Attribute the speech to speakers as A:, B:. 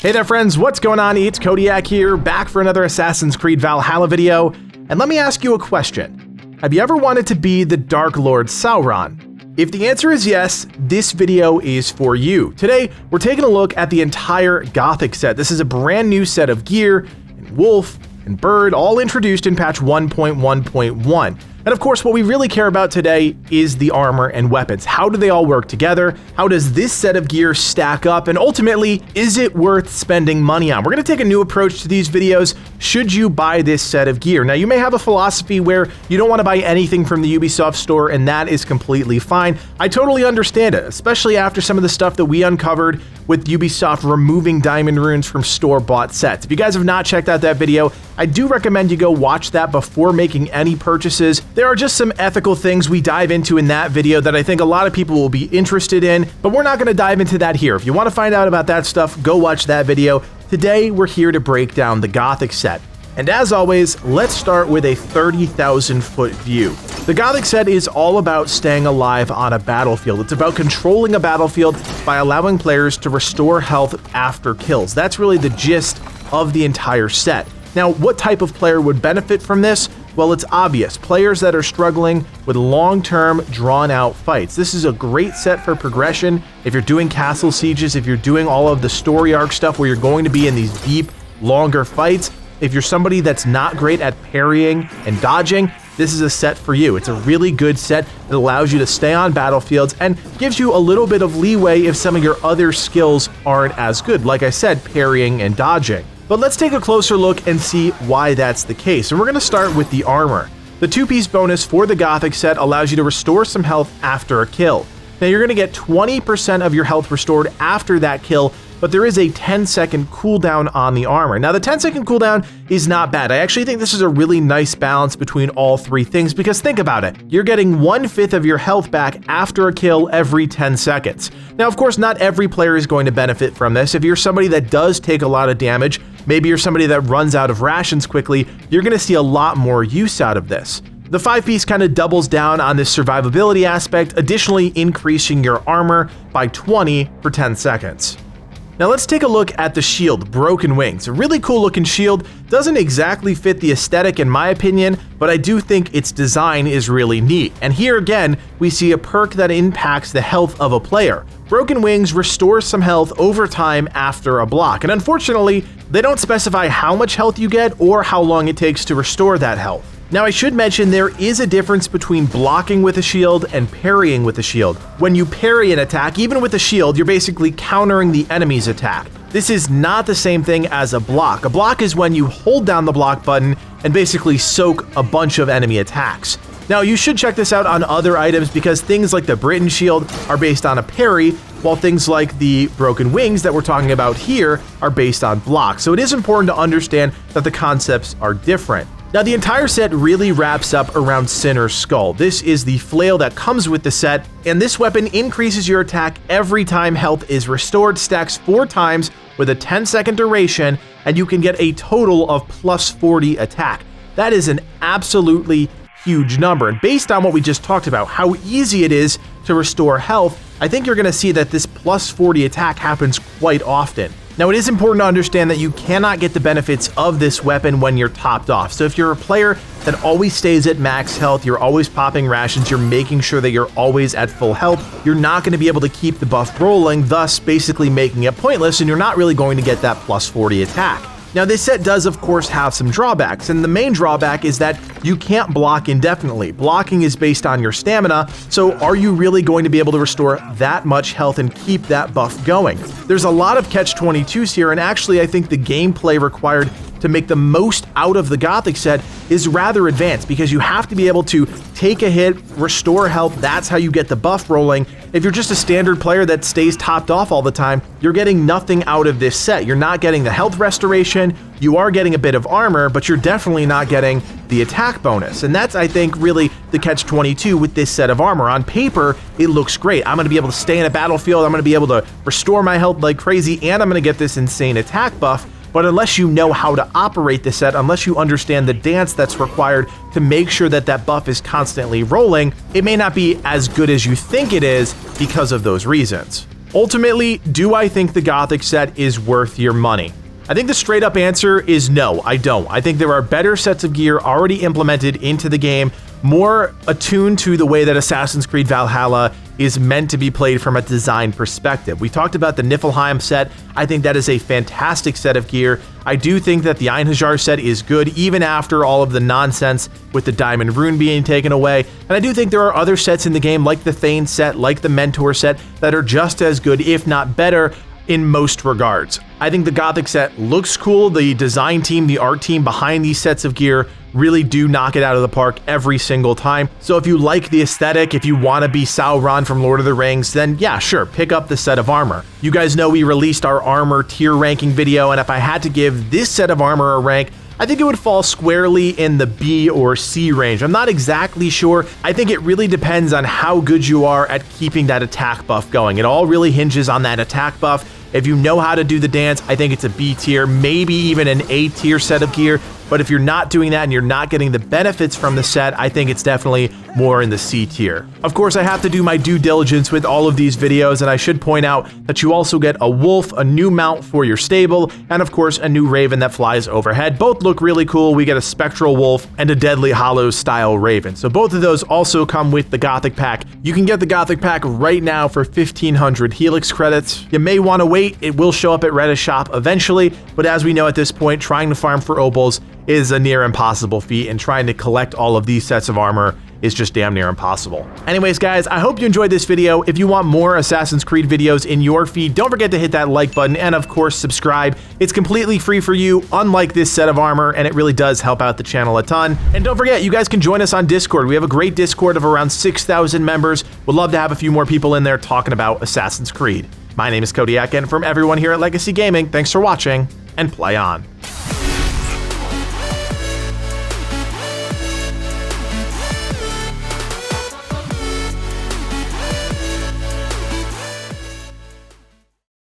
A: Hey there friends, what's going on? It's Codiak here, back for another Assassin's Creed Valhalla video, and let me ask you a question. Have you ever wanted to be the Dark Lord Sauron? If the answer is yes, this video is for you. Today, we're taking a look at the entire Gothic set. This is a brand new set of gear, and wolf, and bird, all introduced in patch 1.1.1. And of course, what we really care about today is the armor and weapons. How do they all work together? How does this set of gear stack up? And ultimately, is it worth spending money on? We're going to take a new approach to these videos. Should you buy this set of gear? Now, you may have a philosophy where you don't want to buy anything from the Ubisoft store, and that is completely fine. I totally understand it, especially after some of the stuff that we uncovered with Ubisoft removing diamond runes from store-bought sets. If you guys have not checked out that video, I do recommend you go watch that before making any purchases. There are just some ethical things we dive into in that video that I think a lot of people will be interested in, but we're not going to dive into that here. If you want to find out about that stuff, go watch that video. Today, we're here to break down the Gothic set. And as always, let's start with a 30,000 foot view. The Gothic set is all about staying alive on a battlefield. It's about controlling a battlefield by allowing players to restore health after kills. That's really the gist of the entire set. Now, what type of player would benefit from this? Well, it's obvious. Players that are struggling with long-term, drawn-out fights. This is a great set for progression. If you're doing castle sieges, if you're doing all of the story arc stuff where you're going to be in these deep, longer fights, if you're somebody that's not great at parrying and dodging, this is a set for you. It's a really good set that allows you to stay on battlefields and gives you a little bit of leeway if some of your other skills aren't as good. Like I said, parrying and dodging. But let's take a closer look and see why that's the case. And we're going to start with the armor. The two-piece bonus for the Gothic set allows you to restore some health after a kill. Now you're going to get 20% of your health restored after that kill, but there is a 10-second cooldown on the armor. Now the 10-second cooldown is not bad. I actually think this is a really nice balance between all three things, because think about it. You're getting 1/5 of your health back after a kill every 10 seconds. Now, of course, not every player is going to benefit from this. If you're somebody that does take a lot of damage, maybe you're somebody that runs out of rations quickly, you're going to see a lot more use out of this. The 5-piece kind of doubles down on this survivability aspect, additionally increasing your armor by 20 for 10 seconds. Now let's take a look at the shield, Broken Wings. A really cool looking shield, doesn't exactly fit the aesthetic in my opinion, but I do think its design is really neat. And here again, we see a perk that impacts the health of a player. Broken Wings restores some health over time after a block, and unfortunately, they don't specify how much health you get or how long it takes to restore that health. Now I should mention there is a difference between blocking with a shield and parrying with a shield. When you parry an attack, even with a shield, you're basically countering the enemy's attack. This is not the same thing as a block. A block is when you hold down the block button and basically soak a bunch of enemy attacks. Now you should check this out on other items because things like the Britain shield are based on a parry, while things like the Broken Wings that we're talking about here are based on blocks. So it is important to understand that the concepts are different. Now the entire set really wraps up around Sinner's Skull. This is the flail that comes with the set, and this weapon increases your attack every time health is restored, stacks 4 times with a 10-second duration, and you can get a total of plus 40 attack. That is an absolutely huge number, and based on what we just talked about, how easy it is to restore health, I think you're going to see that this plus 40 attack happens quite often. Now, it is important to understand that you cannot get the benefits of this weapon when you're topped off. So if you're a player that always stays at max health, you're always popping rations, you're making sure that you're always at full health, you're not going to be able to keep the buff rolling, thus basically making it pointless, and you're not really going to get that plus 40 attack. Now, this set does, of course, have some drawbacks, and the main drawback is that you can't block indefinitely. Blocking is based on your stamina, so are you really going to be able to restore that much health and keep that buff going? There's a lot of catch-22s here, and actually I think the gameplay required to make the most out of the Gothic set is rather advanced, because you have to be able to take a hit, restore health, that's how you get the buff rolling. If you're just a standard player that stays topped off all the time, you're getting nothing out of this set. You're not getting the health restoration, you are getting a bit of armor, but you're definitely not getting the attack bonus. And that's, I think, really the catch-22 with this set of armor. On paper, it looks great. I'm going to be able to stay in a battlefield, I'm going to be able to restore my health like crazy, and I'm going to get this insane attack buff. But unless you know how to operate the set, unless you understand the dance that's required to make sure that that buff is constantly rolling, it may not be as good as you think it is because of those reasons. Ultimately, do I think the Gothic set is worth your money? I think the straight up answer is no, I don't. I think there are better sets of gear already implemented into the game, more attuned to the way that Assassin's Creed Valhalla is meant to be played from a design perspective. We talked about the Niflheim set. I think that is a fantastic set of gear. I do think that the Einhajar set is good even after all of the nonsense with the Diamond Rune being taken away. And I do think there are other sets in the game like the Thane set, like the Mentor set, that are just as good, if not better, in most regards. I think the Gothic set looks cool. The design team, the art team behind these sets of gear really do knock it out of the park every single time. So if you like the aesthetic, if you want to be Sauron from Lord of the Rings, then yeah, sure, pick up the set of armor. You guys know we released our armor tier ranking video, and if I had to give this set of armor a rank, I think it would fall squarely in the B or C range. I'm not exactly sure. I think it really depends on how good you are at keeping that attack buff going. It all really hinges on that attack buff. If you know how to do the dance, I think it's a B tier, maybe even an A tier set of gear. But if you're not doing that and you're not getting the benefits from the set, I think it's definitely more in the C tier. Of course, I have to do my due diligence with all of these videos, and I should point out that you also get a wolf, a new mount for your stable, and of course a new raven that flies overhead. Both look really cool. We get a spectral wolf and a Deadly Hollows style raven. So both of those also come with the Gothic pack. You can get the Gothic pack right now for 1,500 Helix credits. You may want to wait. It will show up at Reddit shop eventually, but as we know at this point, trying to farm for opals is a near impossible feat, and trying to collect all of these sets of armor is just damn near impossible. Anyways, guys, I hope you enjoyed this video. If you want more Assassin's Creed videos in your feed, don't forget to hit that like button and of course subscribe. It's completely free for you, unlike this set of armor, and it really does help out the channel a ton. And don't forget, you guys can join us on Discord. We have a great Discord of around 6,000 members. We'd love to have a few more people in there talking about Assassin's Creed. My name is Codiak, and from everyone here at Legacy Gaming, thanks for watching, and play on.